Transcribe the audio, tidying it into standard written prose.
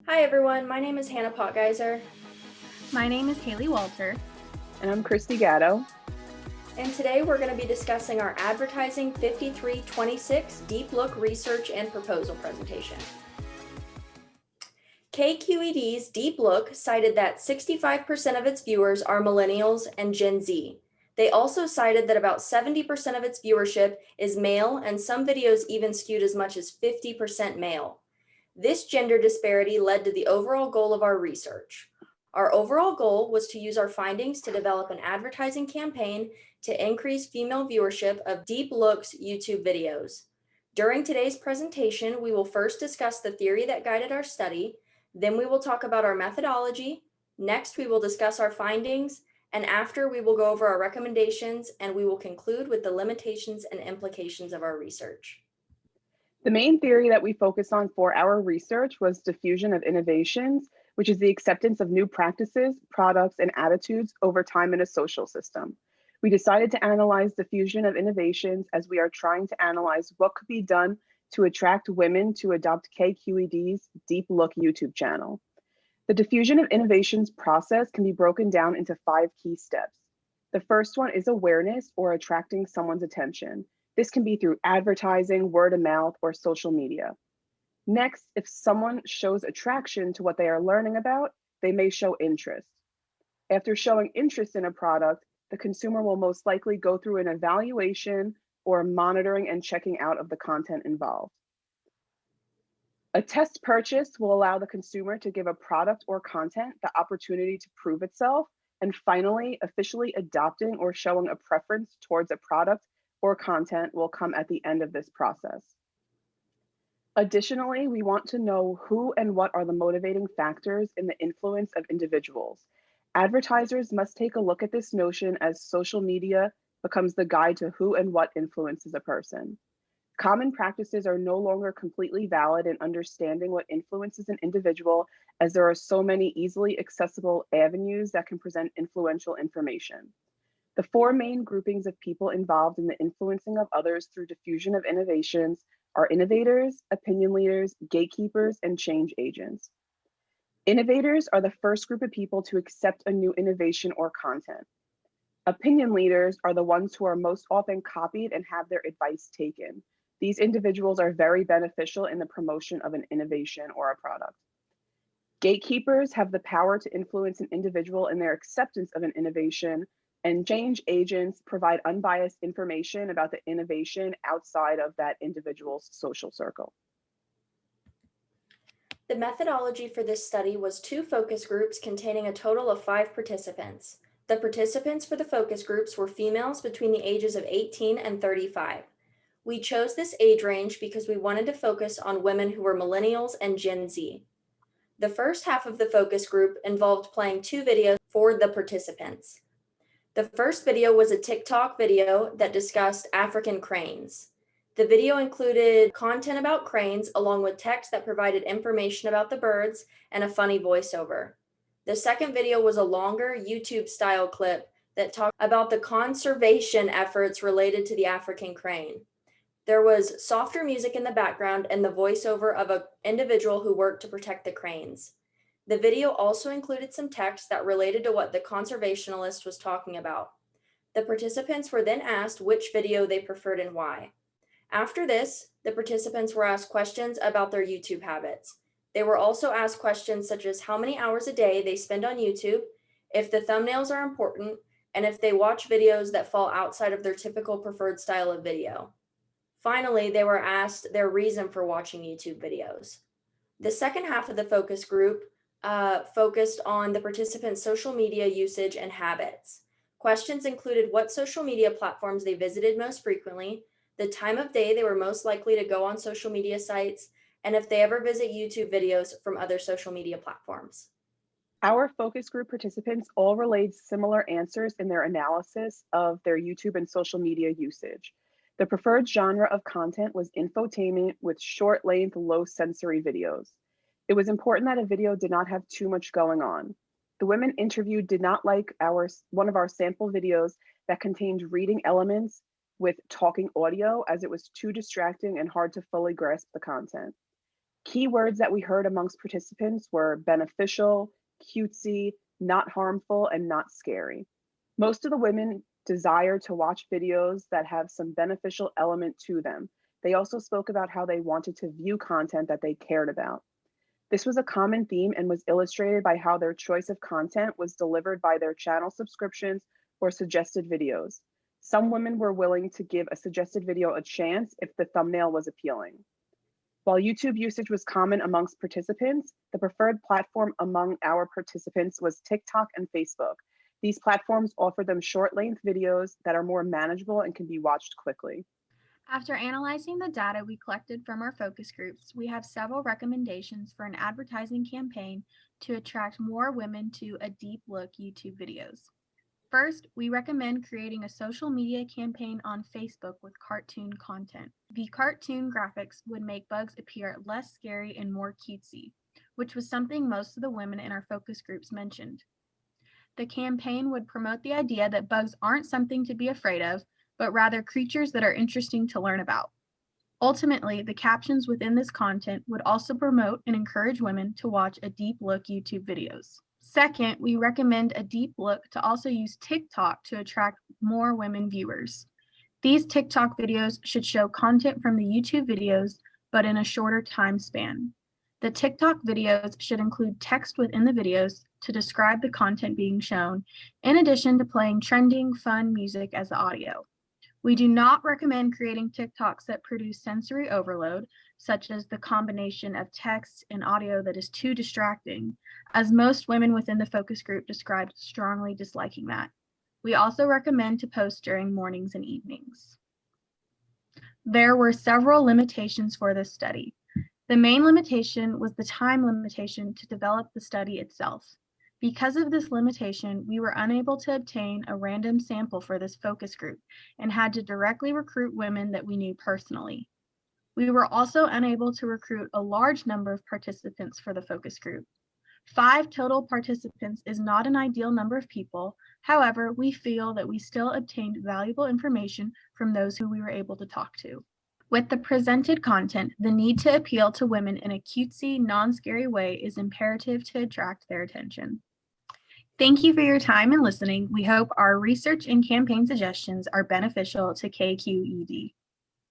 Hi everyone, my name is Hannah Potgeiser, My name is Haley Walter. And I'm Christy Gatto. and today we're going to be discussing our Advertising 5326 Deep Look Research and Proposal presentation. KQED's Deep Look cited that 65% of its viewers are millennials and Gen Z. They also cited that about 70% of its viewership is male, and some videos even skewed as much as 50% male. This gender disparity led to the overall goal of our research. Our overall goal was to use our findings to develop an advertising campaign to increase female viewership of Deep Look's YouTube videos. During today's presentation, we will first discuss the theory that guided our study, then we will talk about our methodology, next we will discuss our findings, and after we will go over our recommendations, and we will conclude with the limitations and implications of our research. The main theory that we focused on for our research was diffusion of innovations, which is the acceptance of new practices, products, and attitudes over time in a social system. We decided to analyze diffusion of innovations as we are trying to analyze what could be done to attract women to adopt KQED's Deep Look YouTube channel. The diffusion of innovations process can be broken down into 5 key steps. The first one is awareness, or attracting someone's attention. This can be through advertising, word of mouth, or social media. Next, if someone shows attraction to what they are learning about, they may show interest. After showing interest in a product, the consumer will most likely go through an evaluation or monitoring and checking out of the content involved. A test purchase will allow the consumer to give a product or content the opportunity to prove itself. And finally, officially adopting or showing a preference towards a product or content will come at the end of this process. Additionally, we want to know who and what are the motivating factors in the influence of individuals. Advertisers must take a look at this notion as social media becomes the guide to who and what influences a person. Common practices are no longer completely valid in understanding what influences an individual, as there are so many easily accessible avenues that can present influential information. The 4 main groupings of people involved in the influencing of others through diffusion of innovations are innovators, opinion leaders, gatekeepers, and change agents. Innovators are the first group of people to accept a new innovation or content. Opinion leaders are the ones who are most often copied and have their advice taken. These individuals are very beneficial in the promotion of an innovation or a product. Gatekeepers have the power to influence an individual in their acceptance of an innovation, and change agents provide unbiased information about the innovation outside of that individual's social circle. The methodology for this study was 2 focus groups containing a total of 5 participants. The participants for the focus groups were females between the ages of 18 and 35. We chose this age range because we wanted to focus on women who were millennials and Gen Z. The first half of the focus group involved playing 2 videos for the participants. The first video was a TikTok video that discussed African cranes. The video included content about cranes along with text that provided information about the birds and a funny voiceover. The second video was a longer YouTube-style clip that talked about the conservation efforts related to the African crane. There was softer music in the background and the voiceover of an individual who worked to protect the cranes. The video also included some text that related to what the conservationist was talking about. The participants were then asked which video they preferred and why. After this, the participants were asked questions about their YouTube habits. They were also asked questions such as how many hours a day they spend on YouTube, if the thumbnails are important, and if they watch videos that fall outside of their typical preferred style of video. Finally, they were asked their reason for watching YouTube videos. The second half of the focus group focused on the participants' social media usage and habits. Questions included what social media platforms they visited most frequently, the time of day they were most likely to go on social media sites, and if they ever visit YouTube videos from other social media platforms. Our focus group participants all relayed similar answers in their analysis of their YouTube and social media usage. The preferred genre of content was infotainment with short-length, low-sensory videos. It was important that a video did not have too much going on. The women interviewed did not like one of our sample videos that contained reading elements with talking audio, as it was too distracting and hard to fully grasp the content. Keywords that we heard amongst participants were beneficial, cutesy, not harmful, and not scary. Most of the women desire to watch videos that have some beneficial element to them. They also spoke about how they wanted to view content that they cared about. This was a common theme and was illustrated by how their choice of content was delivered by their channel subscriptions or suggested videos. Some women were willing to give a suggested video a chance if the thumbnail was appealing. While YouTube usage was common amongst participants, the preferred platform among our participants was TikTok and Facebook. These platforms offer them short-length videos that are more manageable and can be watched quickly. After analyzing the data we collected from our focus groups, we have several recommendations for an advertising campaign to attract more women to a deep look YouTube videos. First, we recommend creating a social media campaign on Facebook with cartoon content. The cartoon graphics would make bugs appear less scary and more cutesy, which was something most of the women in our focus groups mentioned. The campaign would promote the idea that bugs aren't something to be afraid of, but rather creatures that are interesting to learn about. Ultimately, the captions within this content would also promote and encourage women to watch a deep look YouTube videos. Second, we recommend a deep look to also use TikTok to attract more women viewers. These TikTok videos should show content from the YouTube videos, but in a shorter time span. The TikTok videos should include text within the videos to describe the content being shown, in addition to playing trending, fun music as the audio. We do not recommend creating TikToks that produce sensory overload, such as the combination of text and audio that is too distracting, as most women within the focus group described strongly disliking that. We also recommend to post during mornings and evenings. There were several limitations for this study. The main limitation was the time limitation to develop the study itself. Because of this limitation, we were unable to obtain a random sample for this focus group and had to directly recruit women that we knew personally. We were also unable to recruit a large number of participants for the focus group. 5 total participants is not an ideal number of people. However, we feel that we still obtained valuable information from those who we were able to talk to. With the presented content, the need to appeal to women in a cutesy, non-scary way is imperative to attract their attention. Thank you for your time and listening. We hope our research and campaign suggestions are beneficial to KQED.